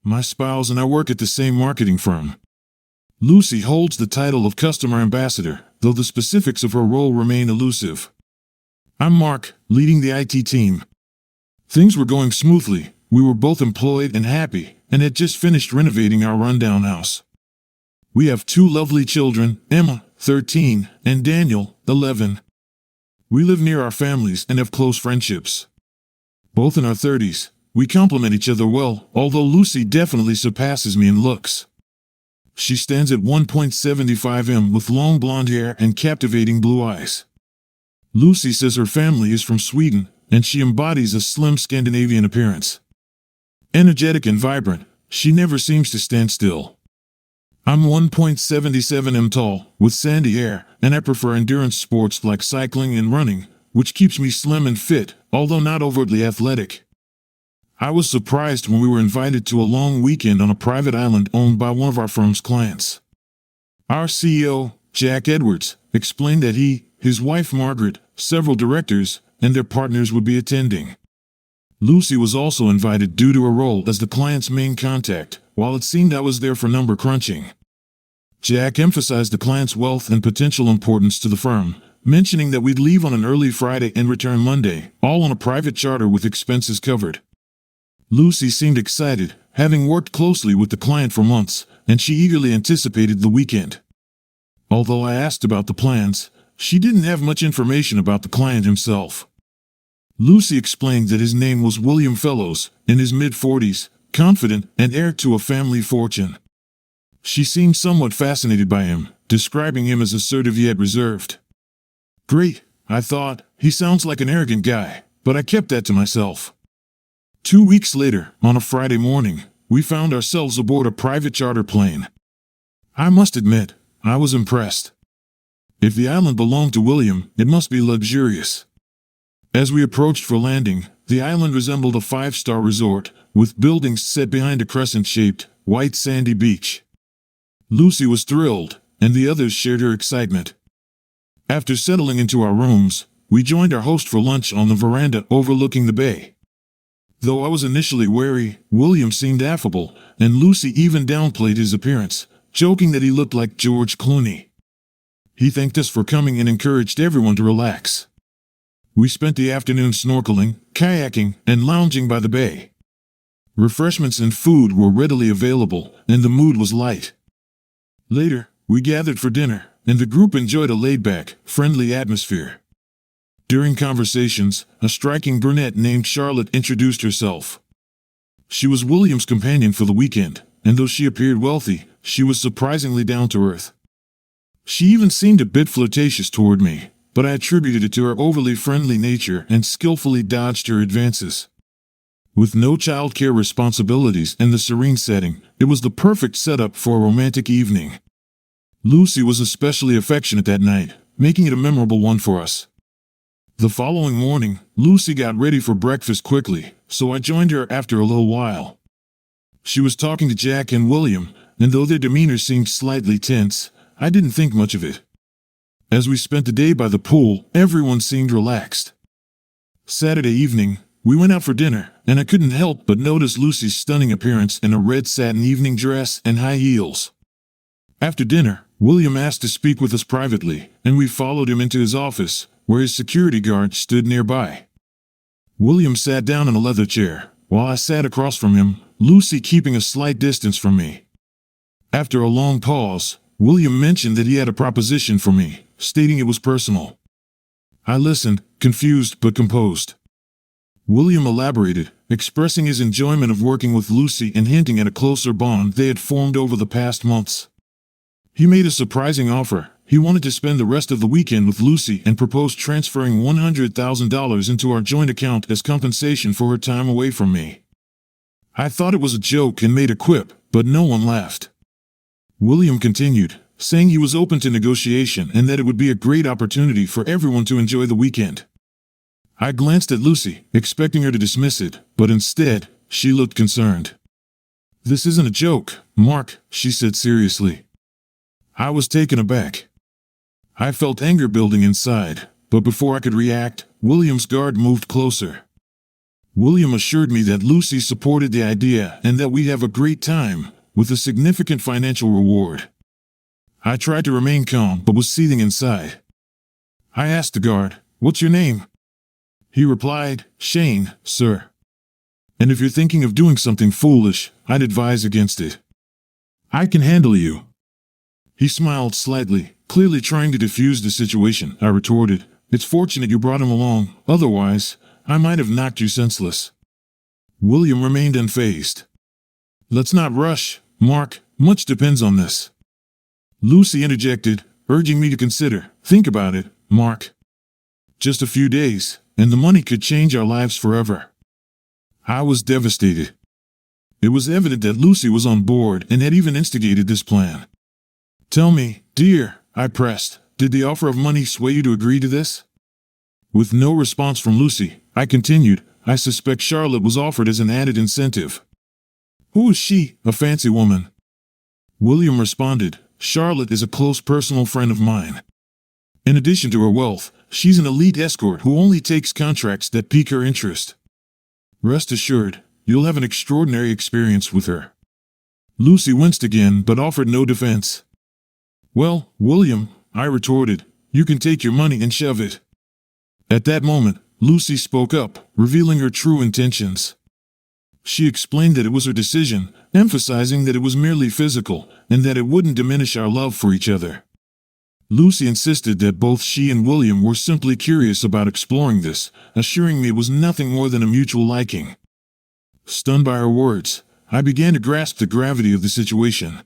My spouse and I work at the same marketing firm. Lucy holds the title of customer ambassador, though the specifics of her role remain elusive. I'm Mark, leading the IT team. Things were going smoothly, we were both employed and happy, and had just finished renovating our rundown house. We have two lovely children, Emma, 13, and Daniel, 11. We live near our families and have close friendships. Both in our 30s, we complement each other well, although Lucy definitely surpasses me in looks. She stands at 1.75 m with long blonde hair and captivating blue eyes. Lucy says her family is from Sweden, and she embodies a slim Scandinavian appearance. Energetic and vibrant, she never seems to stand still. I'm 1.77 m tall, with sandy hair, and I prefer endurance sports like cycling and running, which keeps me slim and fit, although not overtly athletic. I was surprised when we were invited to a long weekend on a private island owned by one of our firm's clients. Our CEO, Jack Edwards, explained that he, his wife Margaret, several directors, and their partners would be attending. Lucy was also invited due to her role as the client's main contact, while it seemed I was there for number crunching. Jack emphasized the client's wealth and potential importance to the firm, mentioning that we'd leave on an early Friday and return Monday, all on a private charter with expenses covered. Lucy seemed excited, having worked closely with the client for months, and she eagerly anticipated the weekend. Although I asked about the plans, she didn't have much information about the client himself. Lucy explained that his name was William Fellows, in his mid-40s, confident and heir to a family fortune. She seemed somewhat fascinated by him, describing him as assertive yet reserved. Great, I thought, he sounds like an arrogant guy, but I kept that to myself. 2 weeks later, on a Friday morning, we found ourselves aboard a private charter plane. I must admit, I was impressed. If the island belonged to William, it must be luxurious. As we approached for landing, the island resembled a 5-star resort, with buildings set behind a crescent-shaped, white sandy beach. Lucy was thrilled, and the others shared her excitement. After settling into our rooms, we joined our host for lunch on the veranda overlooking the bay. Though I was initially wary, William seemed affable, and Lucy even downplayed his appearance, joking that he looked like George Clooney. He thanked us for coming and encouraged everyone to relax. We spent the afternoon snorkeling, kayaking, and lounging by the bay. Refreshments and food were readily available, and the mood was light. Later, we gathered for dinner, and the group enjoyed a laid-back, friendly atmosphere. During conversations, a striking brunette named Charlotte introduced herself. She was William's companion for the weekend, and though she appeared wealthy, she was surprisingly down-to-earth. She even seemed a bit flirtatious toward me, but I attributed it to her overly friendly nature and skillfully dodged her advances. With no childcare responsibilities and the serene setting, it was the perfect setup for a romantic evening. Lucy was especially affectionate that night, making it a memorable one for us. The following morning, Lucy got ready for breakfast quickly, so I joined her after a little while. She was talking to Jack and William, and though their demeanor seemed slightly tense, I didn't think much of it. As we spent the day by the pool, everyone seemed relaxed. Saturday evening, we went out for dinner, and I couldn't help but notice Lucy's stunning appearance in a red satin evening dress and high heels. After dinner, William asked to speak with us privately, and we followed him into his office, where his security guard stood nearby. William sat down in a leather chair, while I sat across from him, Lucy keeping a slight distance from me. After a long pause, William mentioned that he had a proposition for me, stating it was personal. I listened, confused but composed. William elaborated, expressing his enjoyment of working with Lucy and hinting at a closer bond they had formed over the past months. He made a surprising offer. He wanted to spend the rest of the weekend with Lucy and proposed transferring $100,000 into our joint account as compensation for her time away from me. I thought it was a joke and made a quip, but no one laughed. William continued, saying he was open to negotiation and that it would be a great opportunity for everyone to enjoy the weekend. I glanced at Lucy, expecting her to dismiss it, but instead, she looked concerned. "This isn't a joke, Mark," she said seriously. I was taken aback. I felt anger building inside, but before I could react, William's guard moved closer. William assured me that Lucy supported the idea and that we'd have a great time, with a significant financial reward. I tried to remain calm but was seething inside. I asked the guard, "What's your name?" He replied, "Shane, sir. And if you're thinking of doing something foolish, I'd advise against it. I can handle you." He smiled slightly, clearly trying to defuse the situation. I retorted, "It's fortunate you brought him along, otherwise, I might have knocked you senseless." William remained unfazed. "Let's not rush, Mark, much depends on this." Lucy interjected, urging me to consider. "Think about it, Mark. Just a few days, and the money could change our lives forever." I was devastated. It was evident that Lucy was on board and had even instigated this plan. "Tell me, dear," I pressed, "did the offer of money sway you to agree to this?" With no response from Lucy, I continued, "I suspect Charlotte was offered as an added incentive." "Who is she? A fancy woman?" William responded, "Charlotte is a close personal friend of mine. In addition to her wealth, she's an elite escort who only takes contracts that pique her interest. Rest assured, you'll have an extraordinary experience with her." Lucy winced again but offered no defense. "Well, William," I retorted, "you can take your money and shove it." At that moment, Lucy spoke up, revealing her true intentions. She explained that it was her decision, emphasizing that it was merely physical, and that it wouldn't diminish our love for each other. Lucy insisted that both she and William were simply curious about exploring this, assuring me it was nothing more than a mutual liking. Stunned by her words, I began to grasp the gravity of the situation.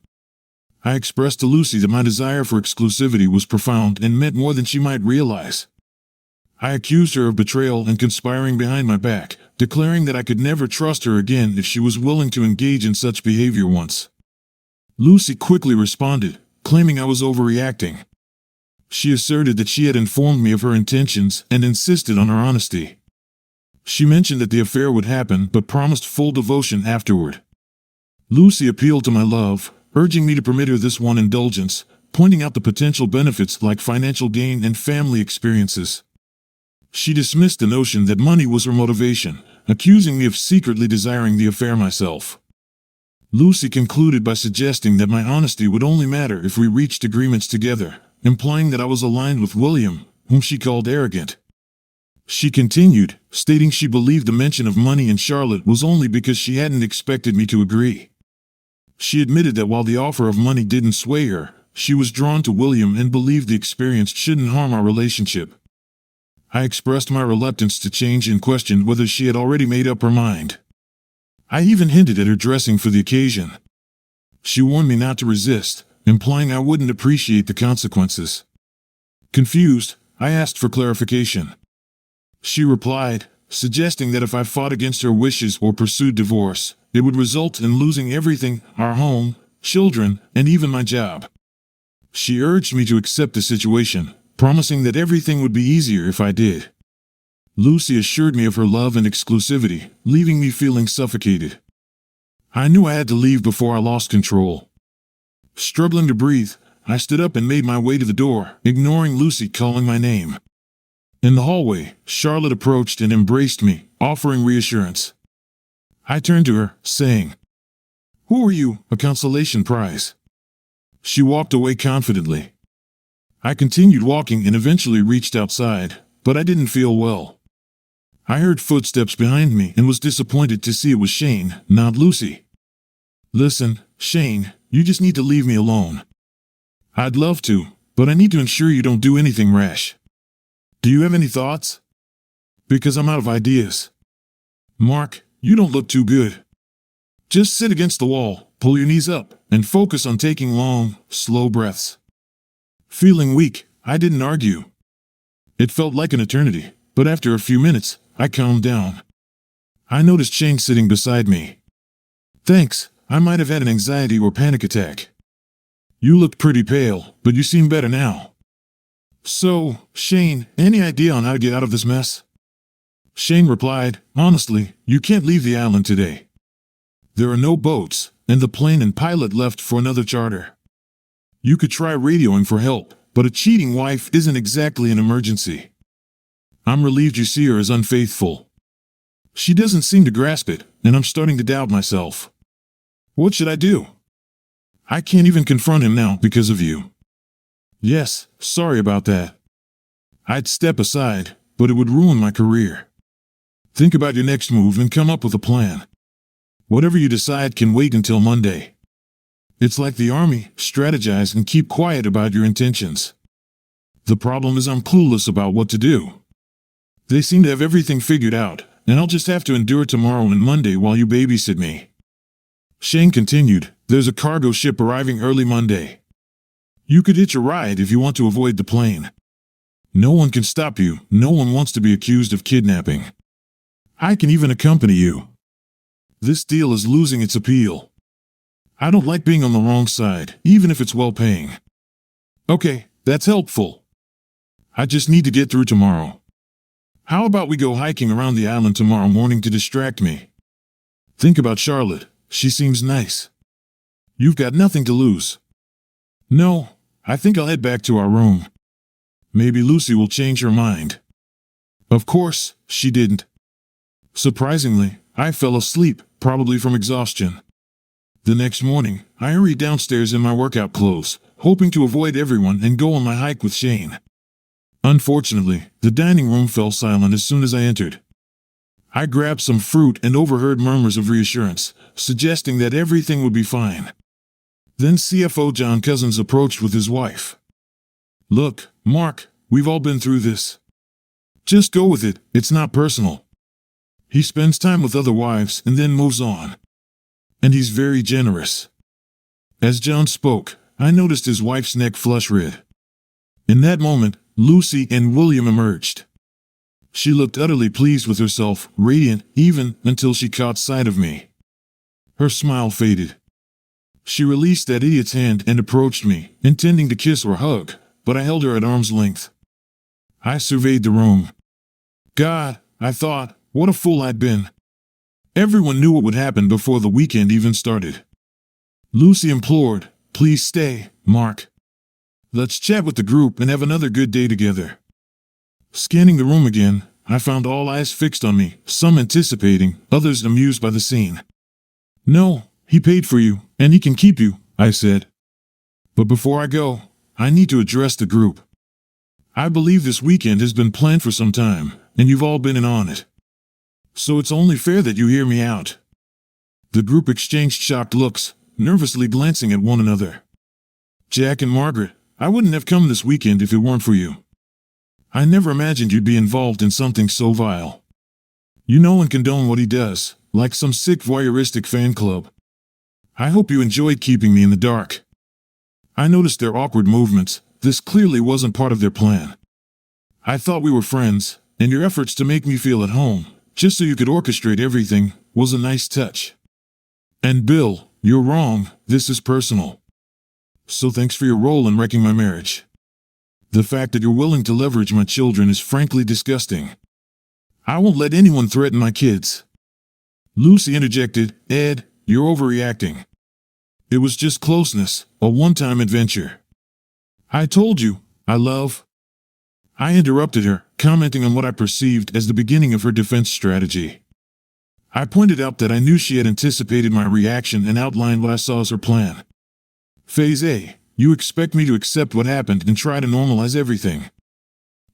I expressed to Lucy that my desire for exclusivity was profound and meant more than she might realize. I accused her of betrayal and conspiring behind my back, declaring that I could never trust her again if she was willing to engage in such behavior once. Lucy quickly responded, claiming I was overreacting. She asserted that she had informed me of her intentions and insisted on her honesty. She mentioned that the affair would happen but promised full devotion afterward. Lucy appealed to my love, urging me to permit her this one indulgence, pointing out the potential benefits like financial gain and family experiences. She dismissed the notion that money was her motivation, accusing me of secretly desiring the affair myself. Lucy concluded by suggesting that my honesty would only matter if we reached agreements together, implying that I was aligned with William, whom she called arrogant. She continued, stating she believed the mention of money and Charlotte was only because she hadn't expected me to agree. She admitted that while the offer of money didn't sway her, she was drawn to William and believed the experience shouldn't harm our relationship. I expressed my reluctance to change and questioned whether she had already made up her mind. I even hinted at her dressing for the occasion. She warned me not to resist, implying I wouldn't appreciate the consequences. Confused, I asked for clarification. She replied, suggesting that if I fought against her wishes or pursued divorce, it would result in losing everything, our home, children, and even my job. She urged me to accept the situation, promising that everything would be easier if I did. Lucy assured me of her love and exclusivity, leaving me feeling suffocated. I knew I had to leave before I lost control. Struggling to breathe, I stood up and made my way to the door, ignoring Lucy calling my name. In the hallway, Charlotte approached and embraced me, offering reassurance. I turned to her, saying, "Who are you? A consolation prize." She walked away confidently. I continued walking and eventually reached outside, but I didn't feel well. I heard footsteps behind me and was disappointed to see it was Shane, not Lucy. "Listen, Shane, you just need to leave me alone." "I'd love to, but I need to ensure you don't do anything rash." "Do you have any thoughts?" "Because I'm out of ideas." "Mark, you don't look too good. Just sit against the wall, pull your knees up, and focus on taking long, slow breaths." Feeling weak, I didn't argue. It felt like an eternity, but after a few minutes, I calmed down. I noticed Shane sitting beside me. "Thanks, I might have had an anxiety or panic attack. You looked pretty pale, but you seem better now." "So, Shane, any idea on how to get out of this mess?" Shane replied, "Honestly, you can't leave the island today. There are no boats, and the plane and pilot left for another charter. You could try radioing for help, but a cheating wife isn't exactly an emergency. I'm relieved you see her as unfaithful." She doesn't seem to grasp it, and I'm starting to doubt myself. What should I do? I can't even confront him now because of you. Yes, sorry about that. I'd step aside, but it would ruin my career. Think about your next move and come up with a plan. Whatever you decide can wait until Monday. It's like the army, strategize and keep quiet about your intentions. The problem is I'm clueless about what to do. They seem to have everything figured out, and I'll just have to endure tomorrow and Monday while you babysit me. Shane continued, there's a cargo ship arriving early Monday. You could hitch a ride if you want to avoid the plane. No one can stop you, no one wants to be accused of kidnapping. I can even accompany you. This deal is losing its appeal. I don't like being on the wrong side, even if it's well-paying. Okay, that's helpful. I just need to get through tomorrow. How about we go hiking around the island tomorrow morning to distract me? Think about Charlotte. She seems nice. You've got nothing to lose. No, I think I'll head back to our room. Maybe Lucy will change her mind. Of course, she didn't. Surprisingly, I fell asleep, probably from exhaustion. The next morning, I hurried downstairs in my workout clothes, hoping to avoid everyone and go on my hike with Shane. Unfortunately, the dining room fell silent as soon as I entered. I grabbed some fruit and overheard murmurs of reassurance, suggesting that everything would be fine. Then CFO John Cousins approached with his wife. Look, Mark, we've all been through this. Just go with it, it's not personal. He spends time with other wives and then moves on. And he's very generous. As John spoke, I noticed his wife's neck flush red. In that moment, Lucy and William emerged. She looked utterly pleased with herself, radiant, even until she caught sight of me. Her smile faded. She released that idiot's hand and approached me, intending to kiss or hug, but I held her at arm's length. I surveyed the room. God, I thought, what a fool I'd been. Everyone knew what would happen before the weekend even started. Lucy implored, please stay, Mark. Let's chat with the group and have another good day together. Scanning the room again, I found all eyes fixed on me, some anticipating, others amused by the scene. No, he paid for you, and he can keep you, I said. But before I go, I need to address the group. I believe this weekend has been planned for some time, and you've all been in on it. So it's only fair that you hear me out. The group exchanged shocked looks, nervously glancing at one another. Jack and Margaret, I wouldn't have come this weekend if it weren't for you. I never imagined you'd be involved in something so vile. You know and condone what he does, like some sick voyeuristic fan club. I hope you enjoyed keeping me in the dark. I noticed their awkward movements. This clearly wasn't part of their plan. I thought we were friends, and your efforts to make me feel at home, just so you could orchestrate everything, was a nice touch. And Bill, you're wrong, this is personal. So thanks for your role in wrecking my marriage. The fact that you're willing to leverage my children is frankly disgusting. I won't let anyone threaten my kids. Lucy interjected, Ed, you're overreacting. It was just closeness, a one-time adventure. I told you, I interrupted her, commenting on what I perceived as the beginning of her defense strategy. I pointed out that I knew she had anticipated my reaction and outlined what I saw as her plan. Phase A, you expect me to accept what happened and try to normalize everything.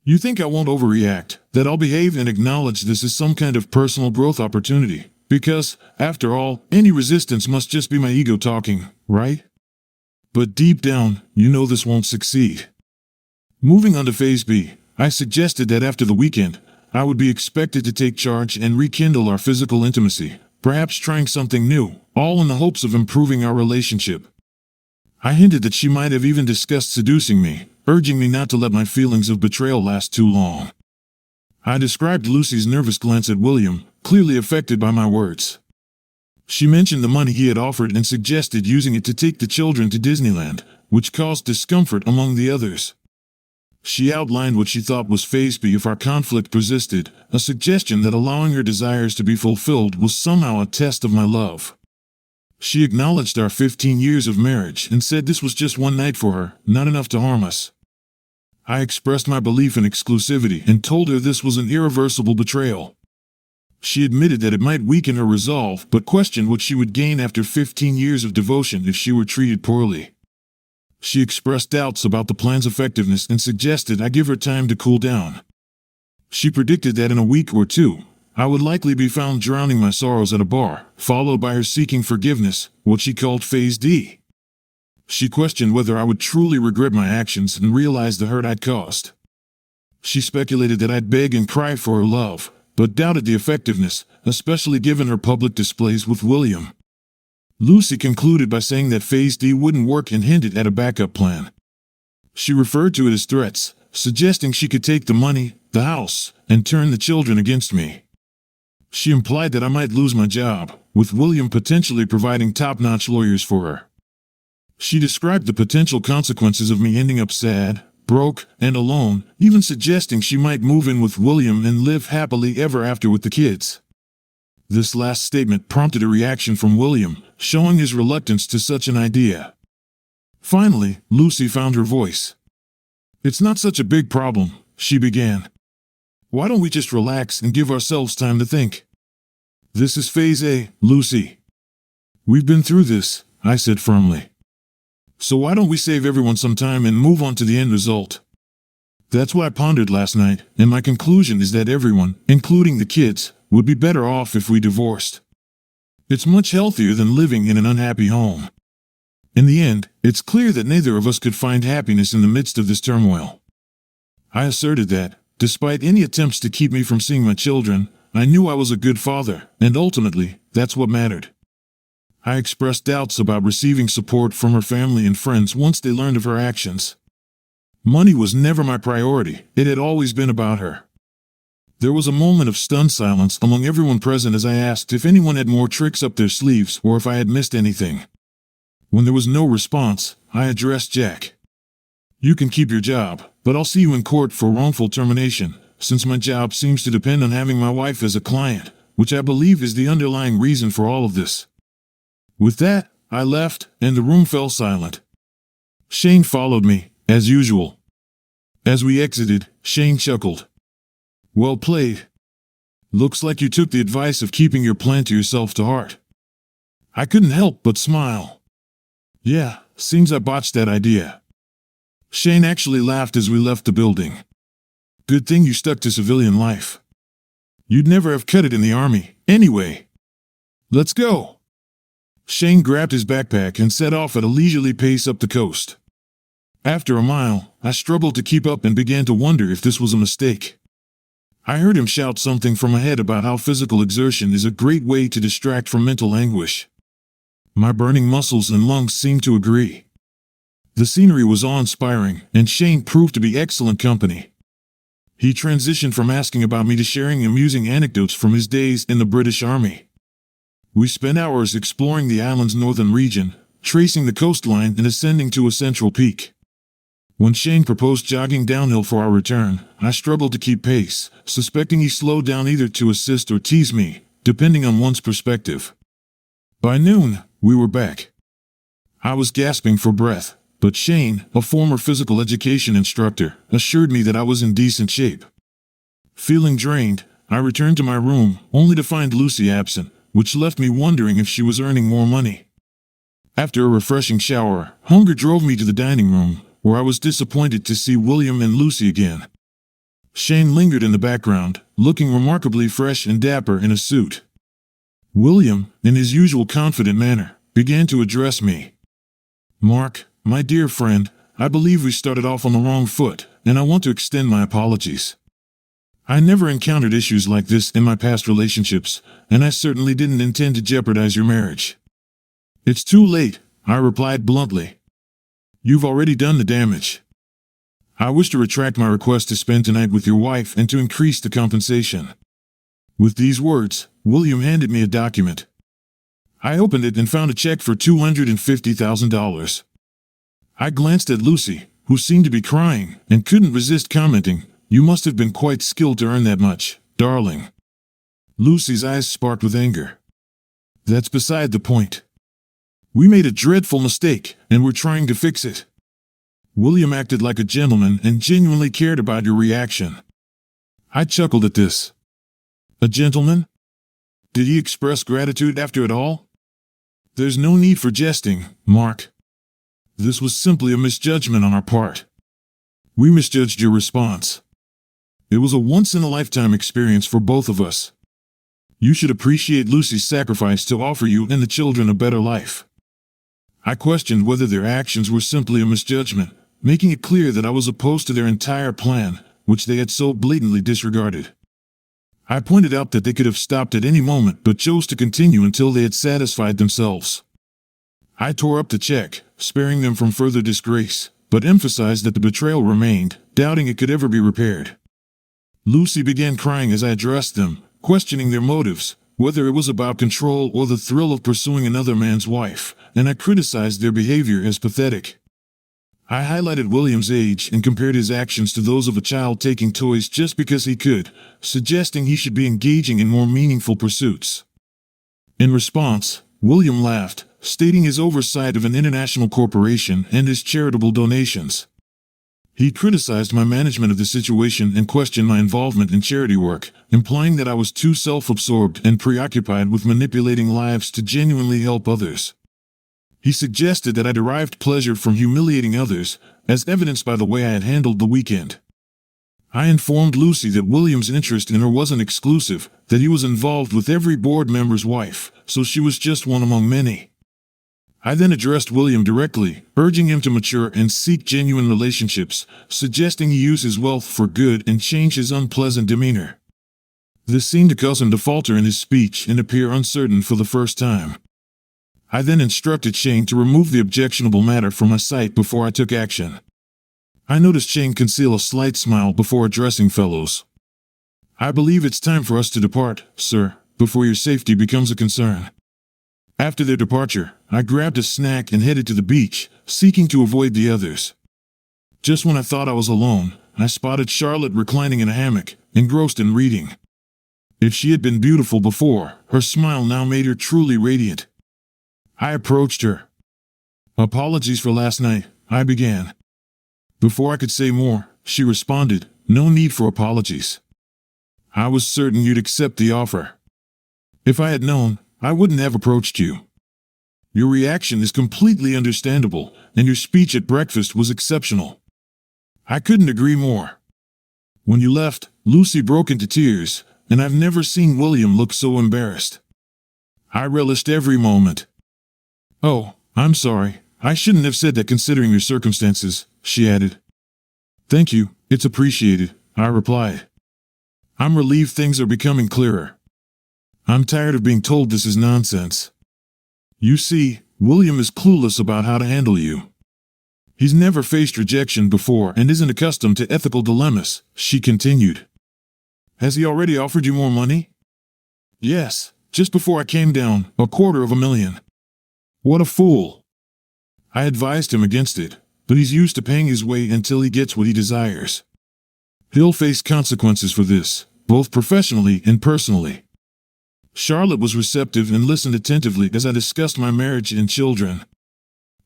You think I won't overreact, that I'll behave and acknowledge this as some kind of personal growth opportunity, because, after all, any resistance must just be my ego talking, right? But deep down, you know this won't succeed. Moving on to Phase B, I suggested that after the weekend, I would be expected to take charge and rekindle our physical intimacy, perhaps trying something new, all in the hopes of improving our relationship. I hinted that she might have even discussed seducing me, urging me not to let my feelings of betrayal last too long. I described Lucy's nervous glance at William, clearly affected by my words. She mentioned the money he had offered and suggested using it to take the children to Disneyland, which caused discomfort among the others. She outlined what she thought was Phase B if our conflict persisted, a suggestion that allowing her desires to be fulfilled was somehow a test of my love. She acknowledged our 15 years of marriage and said this was just one night for her, not enough to harm us. I expressed my belief in exclusivity and told her this was an irreversible betrayal. She admitted that it might weaken her resolve, but questioned what she would gain after 15 years of devotion if she were treated poorly. She expressed doubts about the plan's effectiveness and suggested I give her time to cool down. She predicted that in a week or two, I would likely be found drowning my sorrows at a bar, followed by her seeking forgiveness, what she called Phase D. She questioned whether I would truly regret my actions and realize the hurt I'd caused. She speculated that I'd beg and cry for her love, but doubted the effectiveness, especially given her public displays with William. Lucy concluded by saying that Phase D wouldn't work and hinted at a backup plan. She referred to it as threats, suggesting she could take the money, the house, and turn the children against me. She implied that I might lose my job, with William potentially providing top-notch lawyers for her. She described the potential consequences of me ending up sad, broke, and alone, even suggesting she might move in with William and live happily ever after with the kids. This last statement prompted a reaction from William, showing his reluctance to such an idea. Finally, Lucy found her voice. "It's not such a big problem," she began. "Why don't we just relax and give ourselves time to think? This is Phase A, Lucy. We've been through this," I said firmly. "So why don't we save everyone some time and move on to the end result?" That's what I pondered last night, and my conclusion is that everyone, including the kids, would be better off if we divorced. It's much healthier than living in an unhappy home. In the end, it's clear that neither of us could find happiness in the midst of this turmoil. I asserted that, despite any attempts to keep me from seeing my children, I knew I was a good father, and ultimately, that's what mattered. I expressed doubts about receiving support from her family and friends once they learned of her actions. Money was never my priority, it had always been about her. There was a moment of stunned silence among everyone present as I asked if anyone had more tricks up their sleeves or if I had missed anything. When there was no response, I addressed Jack. "You can keep your job, but I'll see you in court for wrongful termination, since my job seems to depend on having my wife as a client, which I believe is the underlying reason for all of this." With that, I left, and the room fell silent. Shane followed me, as usual. As we exited, Shane chuckled. "Well played. Looks like you took the advice of keeping your plan to yourself to heart." I couldn't help but smile. "Yeah, seems I botched that idea." Shane actually laughed as we left the building. "Good thing you stuck to civilian life. You'd never have cut it in the army, anyway. Let's go." Shane grabbed his backpack and set off at a leisurely pace up the coast. After a mile, I struggled to keep up and began to wonder if this was a mistake. I heard him shout something from ahead about how physical exertion is a great way to distract from mental anguish. My burning muscles and lungs seemed to agree. The scenery was awe-inspiring, and Shane proved to be excellent company. He transitioned from asking about me to sharing amusing anecdotes from his days in the British Army. We spent hours exploring the island's northern region, tracing the coastline and ascending to a central peak. When Shane proposed jogging downhill for our return, I struggled to keep pace, suspecting he slowed down either to assist or tease me, depending on one's perspective. By noon, we were back. I was gasping for breath, but Shane, a former physical education instructor, assured me that I was in decent shape. Feeling drained, I returned to my room, only to find Lucy absent, which left me wondering if she was earning more money. After a refreshing shower, hunger drove me to the dining room, where I was disappointed to see William and Lucy again. Shane lingered in the background, looking remarkably fresh and dapper in a suit. William, in his usual confident manner, began to address me. "Mark, my dear friend, I believe we started off on the wrong foot, and I want to extend my apologies. I never encountered issues like this in my past relationships, and I certainly didn't intend to jeopardize your marriage." "It's too late," I replied bluntly. "You've already done the damage. I wish to retract my request to spend tonight with your wife and to increase the compensation." With these words, William handed me a document. I opened it and found a check for $250,000. I glanced at Lucy, who seemed to be crying, and couldn't resist commenting, "You must have been quite skilled to earn that much, darling." Lucy's eyes sparkled with anger. "That's beside the point. We made a dreadful mistake, and we're trying to fix it. William acted like a gentleman and genuinely cared about your reaction." I chuckled at this. "A gentleman? Did he express gratitude after it all? There's no need for jesting, Mark. This was simply a misjudgment on our part. We misjudged your response. It was a once-in-a-lifetime experience for both of us. You should appreciate Lucy's sacrifice to offer you and the children a better life. I questioned whether their actions were simply a misjudgment, making it clear that I was opposed to their entire plan, which they had so blatantly disregarded. I pointed out that they could have stopped at any moment but chose to continue until they had satisfied themselves. I tore up the check, sparing them from further disgrace, but emphasized that the betrayal remained, doubting it could ever be repaired. Lucy began crying as I addressed them, questioning their motives, whether it was about control or the thrill of pursuing another man's wife, and I criticized their behavior as pathetic. I highlighted William's age and compared his actions to those of a child taking toys just because he could, suggesting he should be engaging in more meaningful pursuits. In response, William laughed, stating his oversight of an international corporation and his charitable donations. He criticized my management of the situation and questioned my involvement in charity work, implying that I was too self-absorbed and preoccupied with manipulating lives to genuinely help others. He suggested that I derived pleasure from humiliating others, as evidenced by the way I had handled the weekend. I informed Lucy that William's interest in her wasn't exclusive, that he was involved with every board member's wife, so she was just one among many. I then addressed William directly, urging him to mature and seek genuine relationships, suggesting he use his wealth for good and change his unpleasant demeanor. This seemed to cause him to falter in his speech and appear uncertain for the first time. I then instructed Shane to remove the objectionable matter from my sight before I took action. I noticed Shane conceal a slight smile before addressing fellows. I believe it's time for us to depart, sir, before your safety becomes a concern. After their departure, I grabbed a snack and headed to the beach, seeking to avoid the others. Just when I thought I was alone, I spotted Charlotte reclining in a hammock, engrossed in reading. If she had been beautiful before, her smile now made her truly radiant. I approached her. "Apologies for last night," I began. Before I could say more, she responded, "No need for apologies. I was certain you'd accept the offer. If I had known, I wouldn't have approached you. Your reaction is completely understandable, and your speech at breakfast was exceptional." I couldn't agree more. When you left, Lucy broke into tears, and I've never seen William look so embarrassed. I relished every moment. "Oh, I'm sorry. I shouldn't have said that considering your circumstances," she added. "Thank you, it's appreciated," I replied. I'm relieved things are becoming clearer. I'm tired of being told this is nonsense. You see, William is clueless about how to handle you. He's never faced rejection before and isn't accustomed to ethical dilemmas, she continued. Has he already offered you more money? Yes, just before I came down, $250,000. What a fool. I advised him against it, but he's used to paying his way until he gets what he desires. He'll face consequences for this, both professionally and personally. Charlotte was receptive and listened attentively as I discussed my marriage and children.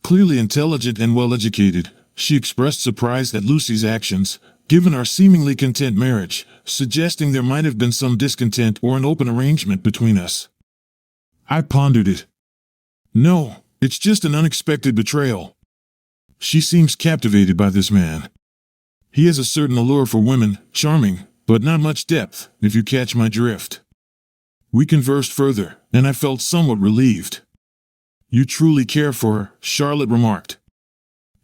Clearly intelligent and well-educated, she expressed surprise at Lucy's actions, given our seemingly content marriage, suggesting there might have been some discontent or an open arrangement between us. I pondered it. No, it's just an unexpected betrayal. She seems captivated by this man. He has a certain allure for women, charming, but not much depth, if you catch my drift. We conversed further, and I felt somewhat relieved. You truly care for her, Charlotte remarked.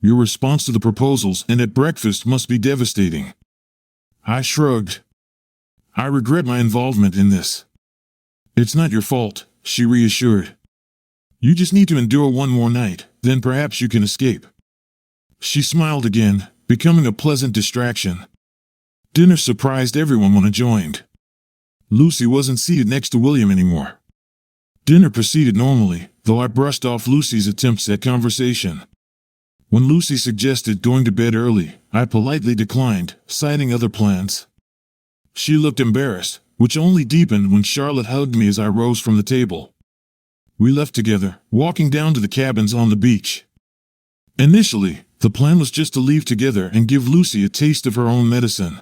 Your response to the proposals and at breakfast must be devastating. I shrugged. I regret my involvement in this. It's not your fault, she reassured. You just need to endure one more night, then perhaps you can escape. She smiled again, becoming a pleasant distraction. Dinner surprised everyone when I joined. Lucy wasn't seated next to William anymore. Dinner proceeded normally, though I brushed off Lucy's attempts at conversation. When Lucy suggested going to bed early, I politely declined, citing other plans. She looked embarrassed, which only deepened when Charlotte hugged me as I rose from the table. We left together, walking down to the cabins on the beach. Initially, the plan was just to leave together and give Lucy a taste of her own medicine.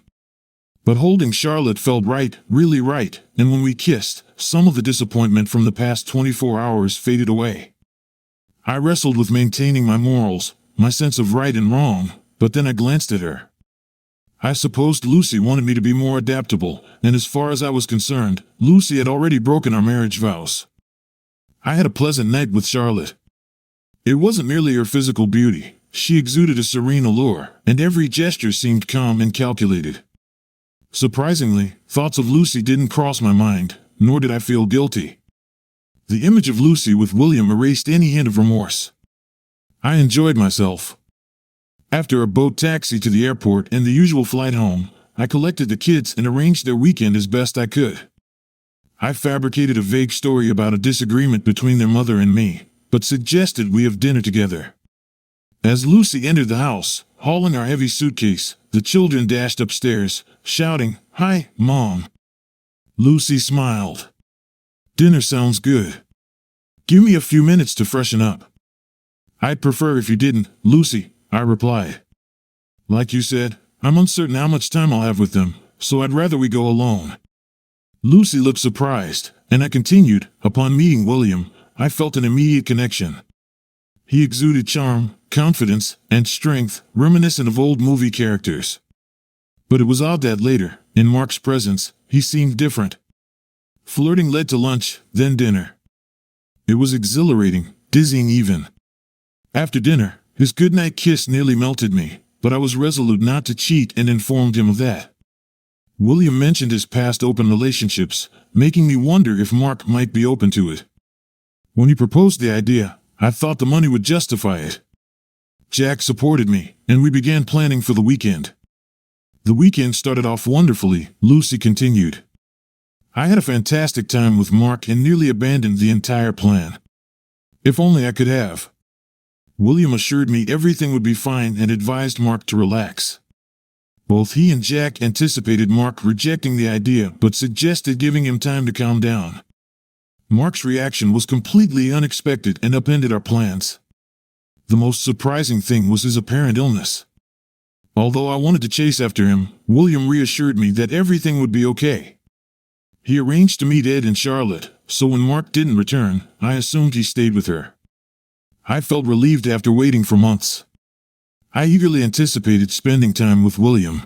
But holding Charlotte felt right, really right, and when we kissed, some of the disappointment from the past 24 hours faded away. I wrestled with maintaining my morals, my sense of right and wrong, but then I glanced at her. I supposed Lucy wanted me to be more adaptable, and as far as I was concerned, Lucy had already broken our marriage vows. I had a pleasant night with Charlotte. It wasn't merely her physical beauty. She exuded a serene allure, and every gesture seemed calm and calculated. Surprisingly, thoughts of Lucy didn't cross my mind, nor did I feel guilty. The image of Lucy with William erased any hint of remorse. I enjoyed myself. After a boat taxi to the airport and the usual flight home, I collected the kids and arranged their weekend as best I could. I fabricated a vague story about a disagreement between their mother and me, but suggested we have dinner together. As Lucy entered the house, hauling our heavy suitcase, the children dashed upstairs, shouting, "Hi, Mom." Lucy smiled. "Dinner sounds good. Give me a few minutes to freshen up." "I'd prefer if you didn't, Lucy," I replied. "Like you said, I'm uncertain how much time I'll have with them, so I'd rather we go alone." Lucy looked surprised, and I continued, "Upon meeting William, I felt an immediate connection. He exuded charm, confidence, and strength, reminiscent of old movie characters. But it was odd that later, in Mark's presence, he seemed different. Flirting led to lunch, then dinner. It was exhilarating, dizzying even. After dinner, his goodnight kiss nearly melted me, but I was resolute not to cheat and informed him of that. William mentioned his past open relationships, making me wonder if Mark might be open to it. When he proposed the idea, I thought the money would justify it. Jack supported me, and we began planning for the weekend. The weekend started off wonderfully, Lucy continued. I had a fantastic time with Mark and nearly abandoned the entire plan. If only I could have. William assured me everything would be fine and advised Mark to relax. Both he and Jack anticipated Mark rejecting the idea but suggested giving him time to calm down. Mark's reaction was completely unexpected and upended our plans. The most surprising thing was his apparent illness. Although I wanted to chase after him, William reassured me that everything would be okay. He arranged to meet Ed and Charlotte, so when Mark didn't return, I assumed he stayed with her. I felt relieved after waiting for months. I eagerly anticipated spending time with William.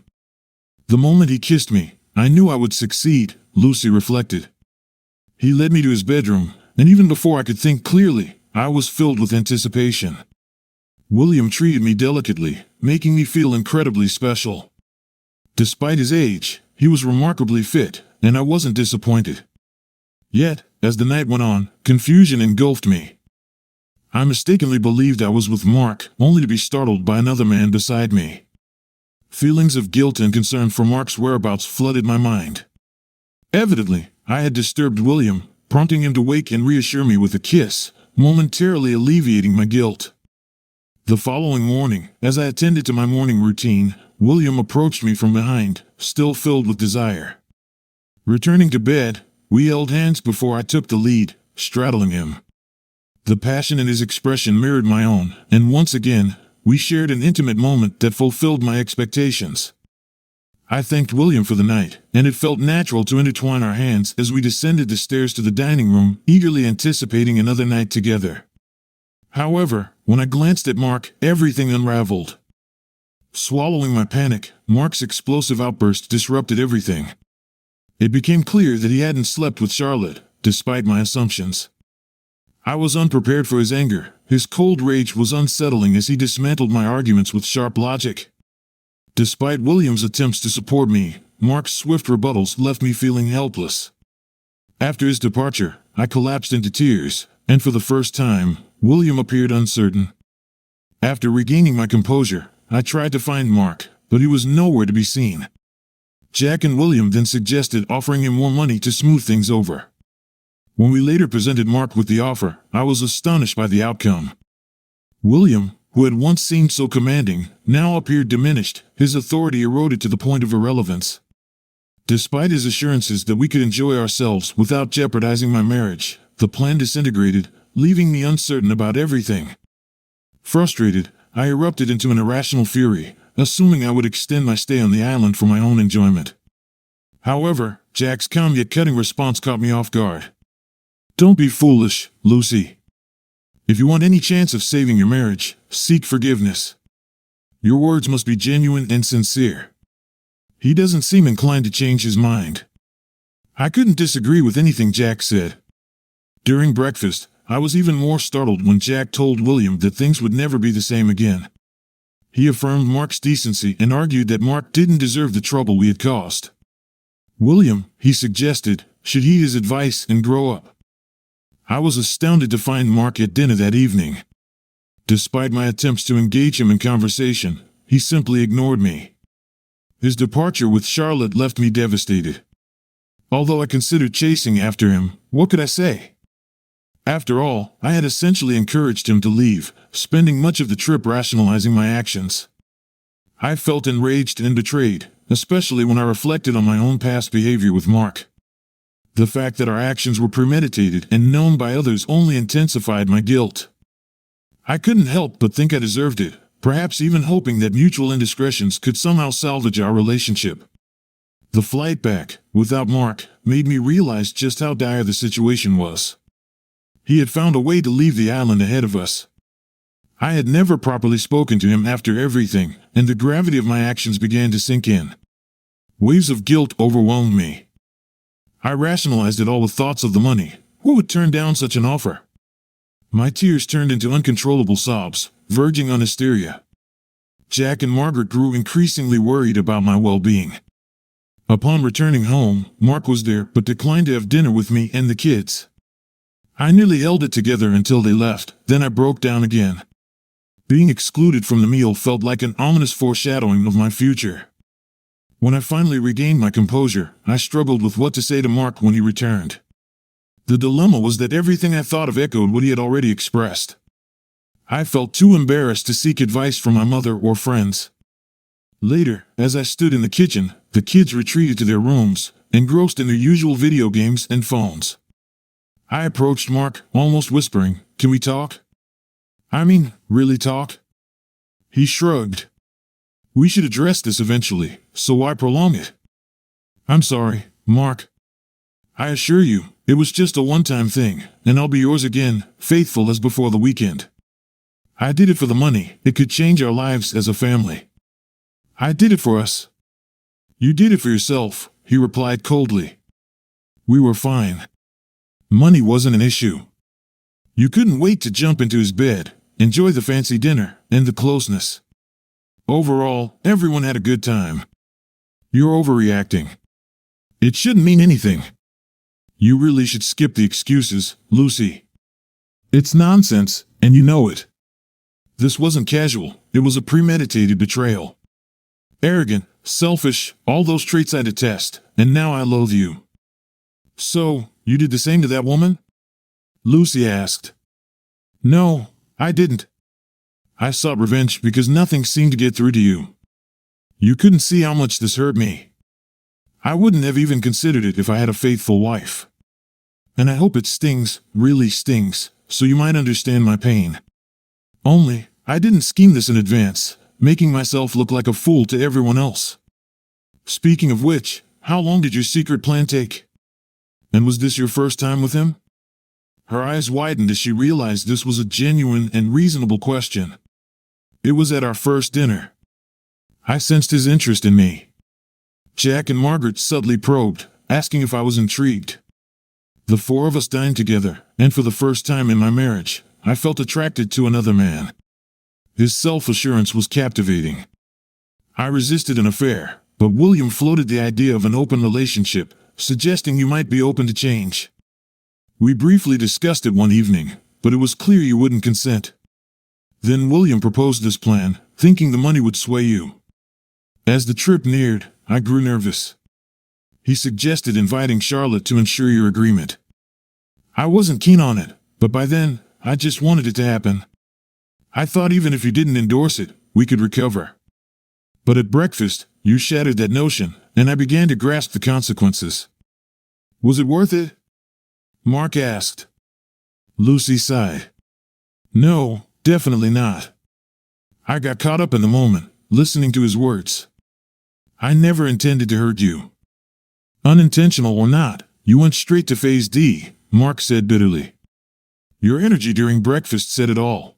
The moment he kissed me, I knew I would succeed, Lucy reflected. He led me to his bedroom, and even before I could think clearly, I was filled with anticipation. William treated me delicately, making me feel incredibly special. Despite his age, he was remarkably fit, and I wasn't disappointed. Yet, as the night went on, confusion engulfed me. I mistakenly believed I was with Mark, only to be startled by another man beside me. Feelings of guilt and concern for Mark's whereabouts flooded my mind. Evidently, I had disturbed William, prompting him to wake and reassure me with a kiss, momentarily alleviating my guilt. The following morning, as I attended to my morning routine, William approached me from behind, still filled with desire. Returning to bed, we held hands before I took the lead, straddling him. The passion in his expression mirrored my own, and once again, we shared an intimate moment that fulfilled my expectations. I thanked William for the night, and it felt natural to intertwine our hands as we descended the stairs to the dining room, eagerly anticipating another night together. However, when I glanced at Mark, everything unraveled. Swallowing my panic, Mark's explosive outburst disrupted everything. It became clear that he hadn't slept with Charlotte, despite my assumptions. I was unprepared for his anger. His cold rage was unsettling as he dismantled my arguments with sharp logic. Despite William's attempts to support me, Mark's swift rebuttals left me feeling helpless. After his departure, I collapsed into tears, and for the first time, William appeared uncertain. After regaining my composure, I tried to find Mark, but he was nowhere to be seen. Jack and William then suggested offering him more money to smooth things over. When we later presented Mark with the offer, I was astonished by the outcome. William, who had once seemed so commanding, now appeared diminished, his authority eroded to the point of irrelevance. Despite his assurances that we could enjoy ourselves without jeopardizing my marriage, the plan disintegrated, leaving me uncertain about everything. Frustrated, I erupted into an irrational fury, assuming I would extend my stay on the island for my own enjoyment. However, Jack's calm yet cutting response caught me off guard. Don't be foolish, Lucy. If you want any chance of saving your marriage, seek forgiveness. Your words must be genuine and sincere. He doesn't seem inclined to change his mind. I couldn't disagree with anything Jack said. During breakfast, I was even more startled when Jack told William that things would never be the same again. He affirmed Mark's decency and argued that Mark didn't deserve the trouble we had caused. William, he suggested, should heed his advice and grow up. I was astounded to find Mark at dinner that evening. Despite my attempts to engage him in conversation, he simply ignored me. His departure with Charlotte left me devastated. Although I considered chasing after him, what could I say? After all, I had essentially encouraged him to leave, spending much of the trip rationalizing my actions. I felt enraged and betrayed, especially when I reflected on my own past behavior with Mark. The fact that our actions were premeditated and known by others only intensified my guilt. I couldn't help but think I deserved it, perhaps even hoping that mutual indiscretions could somehow salvage our relationship. The flight back, without Mark, made me realize just how dire the situation was. He had found a way to leave the island ahead of us. I had never properly spoken to him after everything, and the gravity of my actions began to sink in. Waves of guilt overwhelmed me. I rationalized it all with thoughts of the money. Who would turn down such an offer? My tears turned into uncontrollable sobs, verging on hysteria. Jack and Margaret grew increasingly worried about my well-being. Upon returning home, Mark was there but declined to have dinner with me and the kids. I nearly held it together until they left, then I broke down again. Being excluded from the meal felt like an ominous foreshadowing of my future. When I finally regained my composure, I struggled with what to say to Mark when he returned. The dilemma was that everything I thought of echoed what he had already expressed. I felt too embarrassed to seek advice from my mother or friends. Later, as I stood in the kitchen, the kids retreated to their rooms, engrossed in their usual video games and phones. I approached Mark, almost whispering, "Can we talk? I mean, really talk?" He shrugged. "We should address this eventually, so why prolong it?" "I'm sorry, Mark. I assure you, it was just a one-time thing, and I'll be yours again, faithful as before the weekend. I did it for the money. It could change our lives as a family. I did it for us." "You did it for yourself," he replied coldly. "We were fine. Money wasn't an issue. You couldn't wait to jump into his bed, enjoy the fancy dinner, and the closeness. Overall, everyone had a good time. You're overreacting. It shouldn't mean anything. You really should skip the excuses, Lucy. It's nonsense, and you know it. This wasn't casual, it was a premeditated betrayal. Arrogant, selfish, all those traits I detest, and now I loathe you." "So, you did the same to that woman?" Lucy asked. "No, I didn't. I sought revenge because nothing seemed to get through to you. You couldn't see how much this hurt me. I wouldn't have even considered it if I had a faithful wife. And I hope it stings, really stings, so you might understand my pain. Only, I didn't scheme this in advance, making myself look like a fool to everyone else. Speaking of which, how long did your secret plan take? And was this your first time with him?" Her eyes widened as she realized this was a genuine and reasonable question. "It was at our first dinner." I sensed his interest in me. Jack and Margaret subtly probed, asking if I was intrigued. The four of us dined together, and for the first time in my marriage, I felt attracted to another man. His self-assurance was captivating. I resisted an affair, but William floated the idea of an open relationship, suggesting you might be open to change. We briefly discussed it one evening, but it was clear you wouldn't consent. Then William proposed this plan, thinking the money would sway you. As the trip neared, I grew nervous. He suggested inviting Charlotte to ensure your agreement. I wasn't keen on it, but by then, I just wanted it to happen. I thought even if you didn't endorse it, we could recover. But at breakfast, you shattered that notion, and I began to grasp the consequences. Was it worth it? Mark asked. Lucy sighed. No, definitely not. I got caught up in the moment, listening to his words. I never intended to hurt you. Unintentional or not, you went straight to phase D, Mark said bitterly. Your energy during breakfast said it all.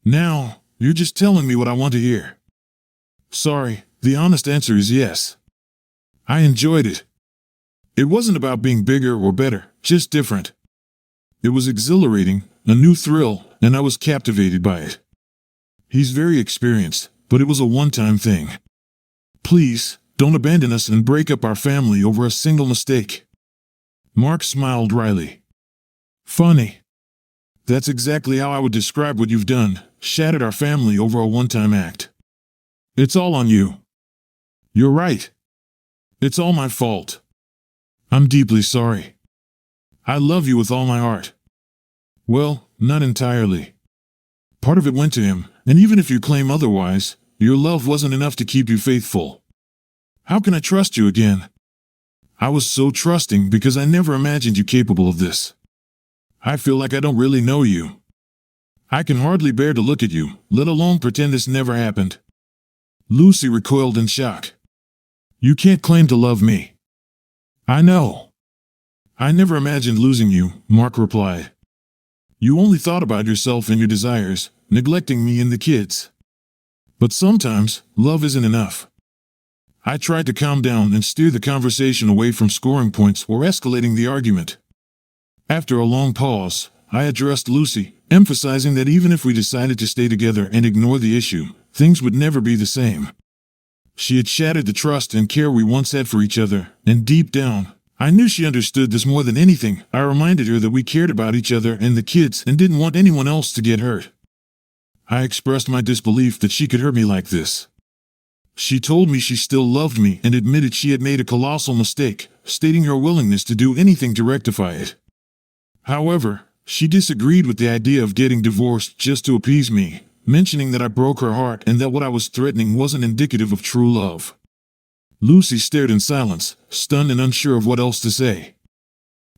Now, you're just telling me what I want to hear. Sorry, the honest answer is yes. I enjoyed it. It wasn't about being bigger or better, just different. It was exhilarating, a new thrill, and I was captivated by it. He's very experienced, but it was a one-time thing. Please, don't abandon us and break up our family over a single mistake. Mark smiled wryly. Funny. That's exactly how I would describe what you've done, shattered our family over a one-time act. It's all on you. You're right. It's all my fault. I'm deeply sorry. I love you with all my heart. Well, not entirely. Part of it went to him, and even if you claim otherwise, your love wasn't enough to keep you faithful. How can I trust you again? I was so trusting because I never imagined you capable of this. I feel like I don't really know you. I can hardly bear to look at you, let alone pretend this never happened. Lucy recoiled in shock. You can't claim to love me. I know. I never imagined losing you, Mark replied. You only thought about yourself and your desires, neglecting me and the kids. But sometimes, love isn't enough. I tried to calm down and steer the conversation away from scoring points or escalating the argument. After a long pause, I addressed Lucy, emphasizing that even if we decided to stay together and ignore the issue, things would never be the same. She had shattered the trust and care we once had for each other, and deep down, I knew she understood this more than anything. I reminded her that we cared about each other and the kids and didn't want anyone else to get hurt. I expressed my disbelief that she could hurt me like this. She told me she still loved me and admitted she had made a colossal mistake, stating her willingness to do anything to rectify it. However, she disagreed with the idea of getting divorced just to appease me, mentioning that I broke her heart and that what I was threatening wasn't indicative of true love. Lucy stared in silence, stunned and unsure of what else to say.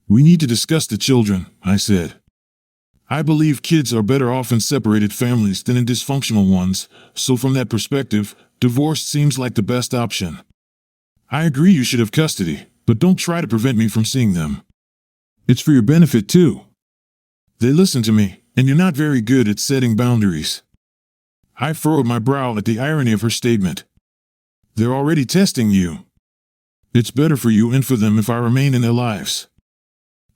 We need to discuss the children, I said. I believe kids are better off in separated families than in dysfunctional ones, so from that perspective, divorce seems like the best option. I agree you should have custody, but don't try to prevent me from seeing them. It's for your benefit too. They listen to me, and you're not very good at setting boundaries. I furrowed my brow at the irony of her statement. They're already testing you. It's better for you and for them if I remain in their lives.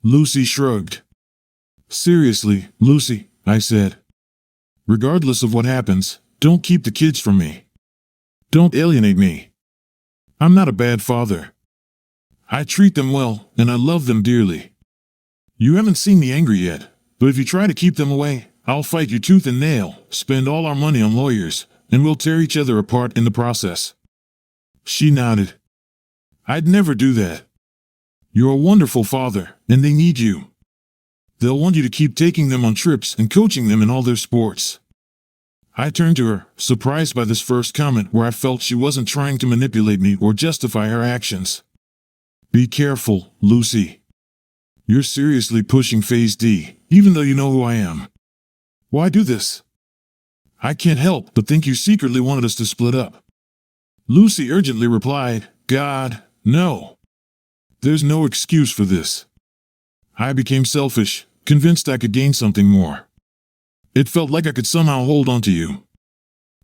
Lucy shrugged. Seriously, Lucy, I said. Regardless of what happens, don't keep the kids from me. Don't alienate me. I'm not a bad father. I treat them well, and I love them dearly. You haven't seen me angry yet, but if you try to keep them away, I'll fight you tooth and nail, spend all our money on lawyers, and we'll tear each other apart in the process. She nodded. I'd never do that. You're a wonderful father, and they need you. They'll want you to keep taking them on trips and coaching them in all their sports. I turned to her, surprised by this first comment where I felt she wasn't trying to manipulate me or justify her actions. Be careful, Lucy. You're seriously pushing phase D, even though you know who I am. Why do this? I can't help but think you secretly wanted us to split up. Lucy urgently replied, God, no. There's no excuse for this. I became selfish, convinced I could gain something more. It felt like I could somehow hold on to you.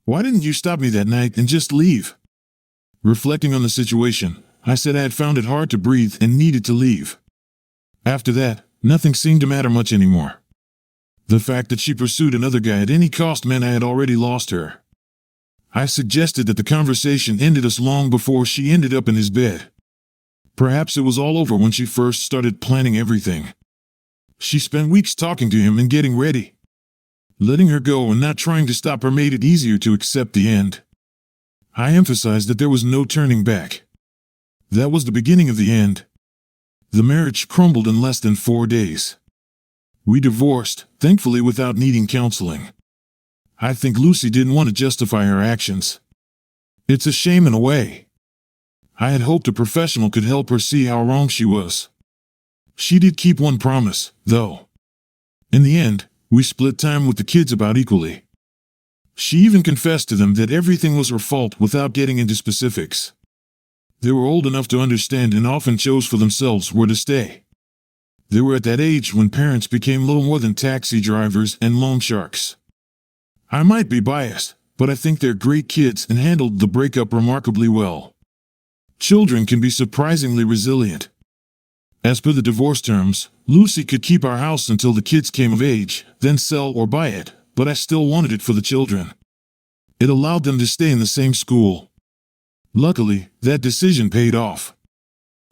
Why didn't you stop me that night and just leave? Reflecting on the situation, I said I had found it hard to breathe and needed to leave. After that, nothing seemed to matter much anymore. The fact that she pursued another guy at any cost meant I had already lost her. I suggested that the conversation ended us long before she ended up in his bed. Perhaps it was all over when she first started planning everything. She spent weeks talking to him and getting ready. Letting her go and not trying to stop her made it easier to accept the end. I emphasized that there was no turning back. That was the beginning of the end. The marriage crumbled in less than 4 days. We divorced, thankfully without needing counseling. I think Lucy didn't want to justify her actions. It's a shame in a way. I had hoped a professional could help her see how wrong she was. She did keep one promise, though. In the end, we split time with the kids about equally. She even confessed to them that everything was her fault without getting into specifics. They were old enough to understand and often chose for themselves where to stay. They were at that age when parents became little more than taxi drivers and loan sharks. I might be biased, but I think they're great kids and handled the breakup remarkably well. Children can be surprisingly resilient. As per the divorce terms, Lucy could keep our house until the kids came of age, then sell or buy it, but I still wanted it for the children. It allowed them to stay in the same school. Luckily, that decision paid off.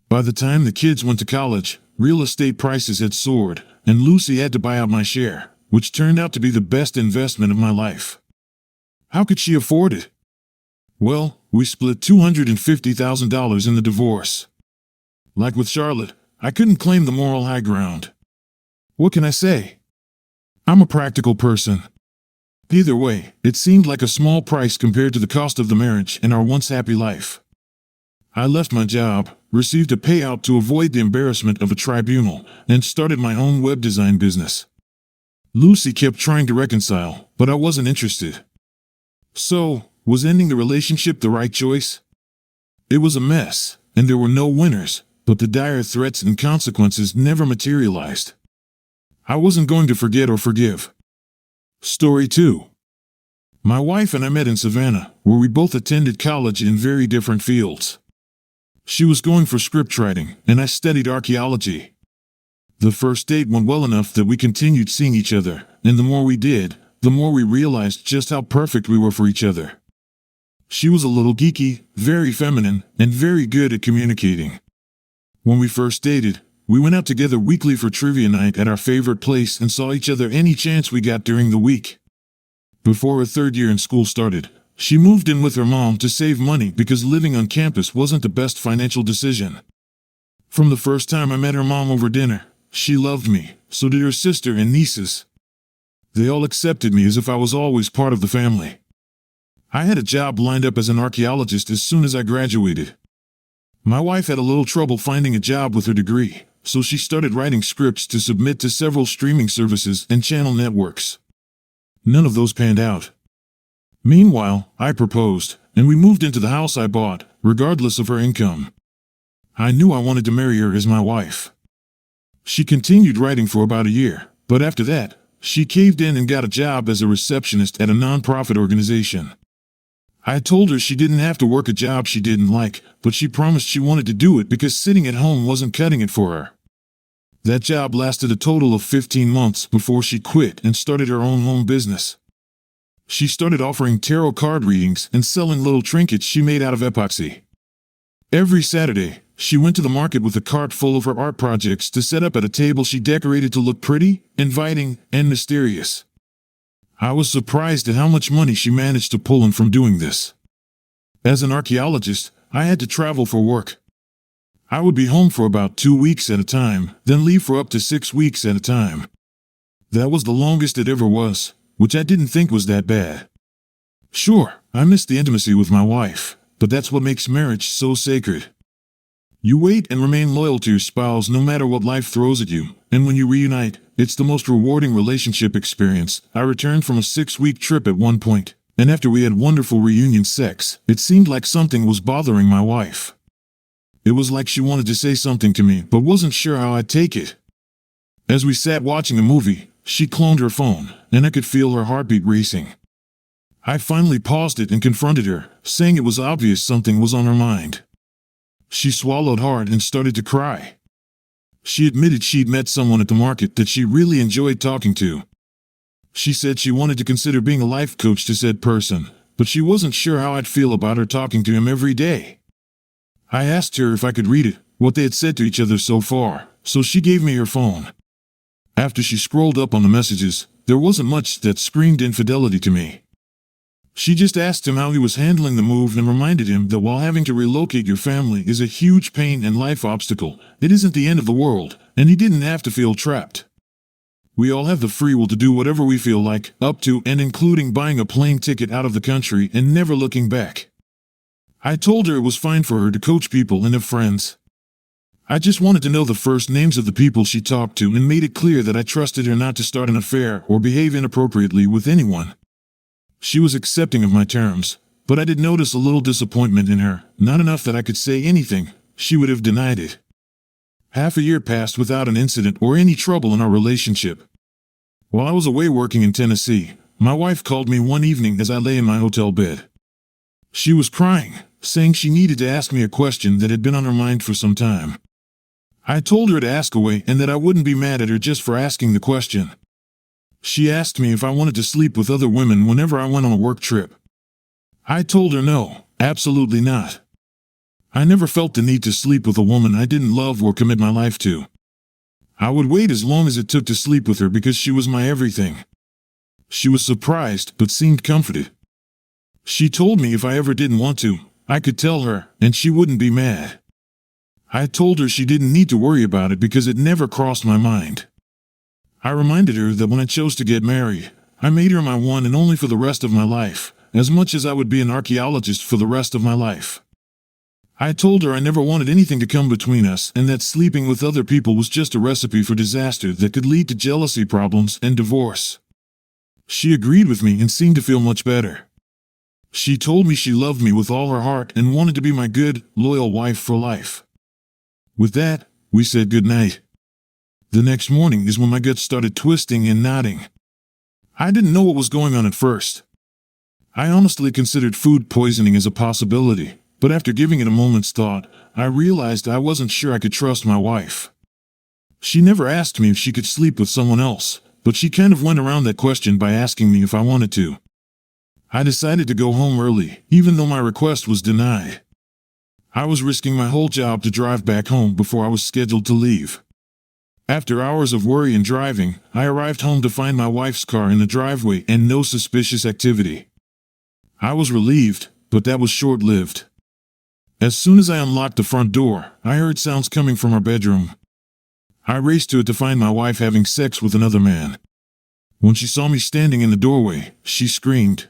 By the time the kids went to college, real estate prices had soared, and Lucy had to buy out my share, which turned out to be the best investment of my life. How could she afford it? Well, we split $250,000 in the divorce. Like with Charlotte, I couldn't claim the moral high ground. What can I say? I'm a practical person. Either way, it seemed like a small price compared to the cost of the marriage and our once happy life. I left my job, received a payout to avoid the embarrassment of a tribunal, and started my own web design business. Lucy kept trying to reconcile, but I wasn't interested. So, was ending the relationship the right choice? It was a mess, and there were no winners, but the dire threats and consequences never materialized. I wasn't going to forget or forgive. Story 2. My wife and I met in Savannah, where we both attended college in very different fields. She was going for script writing, and I studied archaeology. The first date went well enough that we continued seeing each other, and the more we did, the more we realized just how perfect we were for each other. She was a little geeky, very feminine, and very good at communicating. When we first dated, we went out together weekly for trivia night at our favorite place and saw each other any chance we got during the week. Before her third year in school started, she moved in with her mom to save money because living on campus wasn't the best financial decision. From the first time I met her mom over dinner, she loved me, so did her sister and nieces. They all accepted me as if I was always part of the family. I had a job lined up as an archaeologist as soon as I graduated. My wife had a little trouble finding a job with her degree, so she started writing scripts to submit to several streaming services and channel networks. None of those panned out. Meanwhile, I proposed, and we moved into the house I bought, regardless of her income. I knew I wanted to marry her as my wife. She continued writing for about a year, but after that, she caved in and got a job as a receptionist at a non-profit organization. I told her she didn't have to work a job she didn't like, but she promised she wanted to do it because sitting at home wasn't cutting it for her. That job lasted a total of 15 months before she quit and started her own home business. She started offering tarot card readings and selling little trinkets she made out of epoxy. Every Saturday, she went to the market with a cart full of her art projects to set up at a table she decorated to look pretty, inviting, and mysterious. I was surprised at how much money she managed to pull in from doing this. As an archaeologist, I had to travel for work. I would be home for about 2 weeks at a time, then leave for up to 6 weeks at a time. That was the longest it ever was, which I didn't think was that bad. Sure, I missed the intimacy with my wife, but that's what makes marriage so sacred. You wait and remain loyal to your spouse no matter what life throws at you, and when you reunite, it's the most rewarding relationship experience. I returned from a 6-week trip at one point, and after we had wonderful reunion sex, it seemed like something was bothering my wife. It was like she wanted to say something to me, but wasn't sure how I'd take it. As we sat watching a movie, she cloned her phone, and I could feel her heartbeat racing. I finally paused it and confronted her, saying it was obvious something was on her mind. She swallowed hard and started to cry. She admitted she'd met someone at the market that she really enjoyed talking to. She said she wanted to consider being a life coach to said person, but she wasn't sure how I'd feel about her talking to him every day. I asked her if I could read it, what they had said to each other so far, so she gave me her phone. After she scrolled up on the messages, there wasn't much that screamed infidelity to me. She just asked him how he was handling the move and reminded him that while having to relocate your family is a huge pain and life obstacle, it isn't the end of the world, and he didn't have to feel trapped. We all have the free will to do whatever we feel like, up to and including buying a plane ticket out of the country and never looking back. I told her it was fine for her to coach people and have friends. I just wanted to know the first names of the people she talked to and made it clear that I trusted her not to start an affair or behave inappropriately with anyone. She was accepting of my terms, but I did notice a little disappointment in her, not enough that I could say anything. She would have denied it. Half a year passed without an incident or any trouble in our relationship. While I was away working in Tennessee, my wife called me one evening as I lay in my hotel bed. She was crying, saying she needed to ask me a question that had been on her mind for some time. I told her to ask away and that I wouldn't be mad at her just for asking the question. She asked me if I wanted to sleep with other women whenever I went on a work trip. I told her no, absolutely not. I never felt the need to sleep with a woman I didn't love or commit my life to. I would wait as long as it took to sleep with her because she was my everything. She was surprised but seemed comforted. She told me if I ever didn't want to, I could tell her, and she wouldn't be mad. I told her she didn't need to worry about it because it never crossed my mind. I reminded her that when I chose to get married, I made her my one and only for the rest of my life, as much as I would be an archaeologist for the rest of my life. I told her I never wanted anything to come between us and that sleeping with other people was just a recipe for disaster that could lead to jealousy problems and divorce. She agreed with me and seemed to feel much better. She told me she loved me with all her heart and wanted to be my good, loyal wife for life. With that, we said goodnight. The next morning is when my gut started twisting and knotting. I didn't know what was going on at first. I honestly considered food poisoning as a possibility, but after giving it a moment's thought, I realized I wasn't sure I could trust my wife. She never asked me if she could sleep with someone else, but she kind of went around that question by asking me if I wanted to. I decided to go home early, even though my request was denied. I was risking my whole job to drive back home before I was scheduled to leave. After hours of worry and driving, I arrived home to find my wife's car in the driveway and no suspicious activity. I was relieved, but that was short-lived. As soon as I unlocked the front door, I heard sounds coming from our bedroom. I raced to it to find my wife having sex with another man. When she saw me standing in the doorway, she screamed.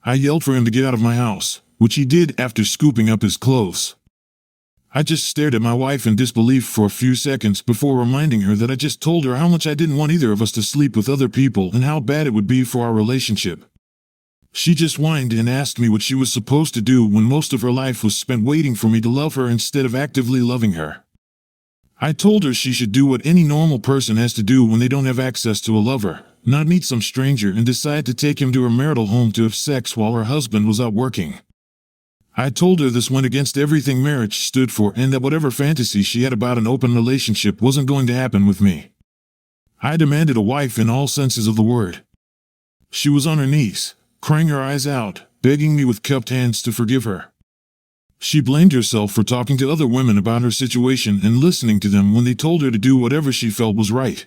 I yelled for him to get out of my house, which he did after scooping up his clothes. I just stared at my wife in disbelief for a few seconds before reminding her that I just told her how much I didn't want either of us to sleep with other people and how bad it would be for our relationship. She just whined and asked me what she was supposed to do when most of her life was spent waiting for me to love her instead of actively loving her. I told her she should do what any normal person has to do when they don't have access to a lover, not meet some stranger and decide to take him to her marital home to have sex while her husband was out working. I told her this went against everything marriage stood for and that whatever fantasy she had about an open relationship wasn't going to happen with me. I demanded a wife in all senses of the word. She was on her knees, crying her eyes out, begging me with cupped hands to forgive her. She blamed herself for talking to other women about her situation and listening to them when they told her to do whatever she felt was right.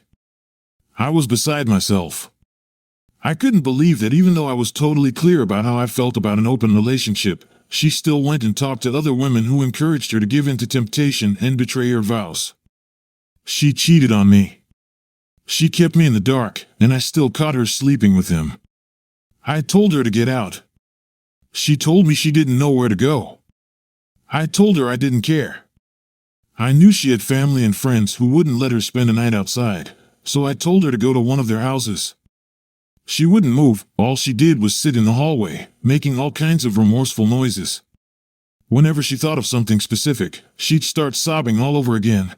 I was beside myself. I couldn't believe that even though I was totally clear about how I felt about an open relationship, she still went and talked to other women who encouraged her to give in to temptation and betray her vows. She cheated on me. She kept me in the dark, and I still caught her sleeping with him. I told her to get out. She told me she didn't know where to go. I told her I didn't care. I knew she had family and friends who wouldn't let her spend a night outside, so I told her to go to one of their houses. She wouldn't move, all she did was sit in the hallway, making all kinds of remorseful noises. Whenever she thought of something specific, she'd start sobbing all over again.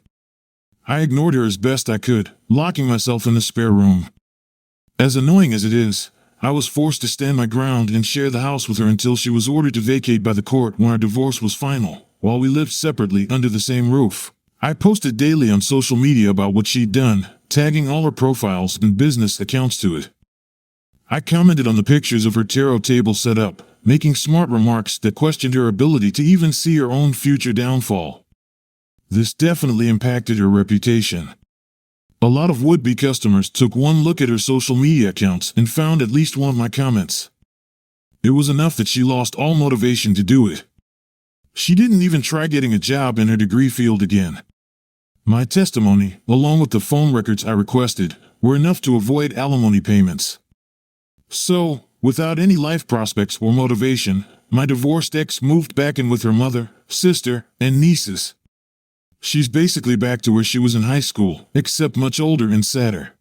I ignored her as best I could, locking myself in the spare room. As annoying as it is, I was forced to stand my ground and share the house with her until she was ordered to vacate by the court when our divorce was final, while we lived separately under the same roof. I posted daily on social media about what she'd done, tagging all her profiles and business accounts to it. I commented on the pictures of her tarot table set up, making smart remarks that questioned her ability to even see her own future downfall. This definitely impacted her reputation. A lot of would-be customers took one look at her social media accounts and found at least one of my comments. It was enough that she lost all motivation to do it. She didn't even try getting a job in her degree field again. My testimony, along with the phone records I requested, were enough to avoid alimony payments. So, without any life prospects or motivation, my divorced ex moved back in with her mother, sister, and nieces. She's basically back to where she was in high school, except much older and sadder.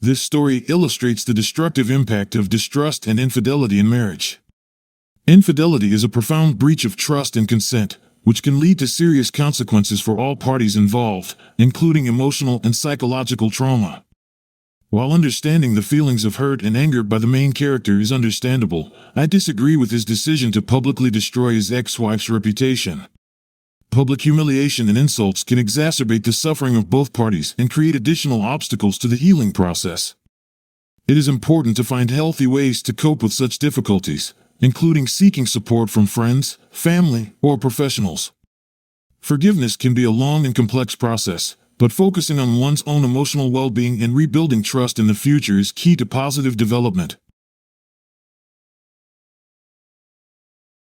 This story illustrates the destructive impact of distrust and infidelity in marriage. Infidelity is a profound breach of trust and consent, which can lead to serious consequences for all parties involved, including emotional and psychological trauma. While understanding the feelings of hurt and anger by the main character is understandable, I disagree with his decision to publicly destroy his ex-wife's reputation. Public humiliation and insults can exacerbate the suffering of both parties and create additional obstacles to the healing process. It is important to find healthy ways to cope with such difficulties, including seeking support from friends, family, or professionals. Forgiveness can be a long and complex process, but focusing on one's own emotional well-being and rebuilding trust in the future is key to positive development.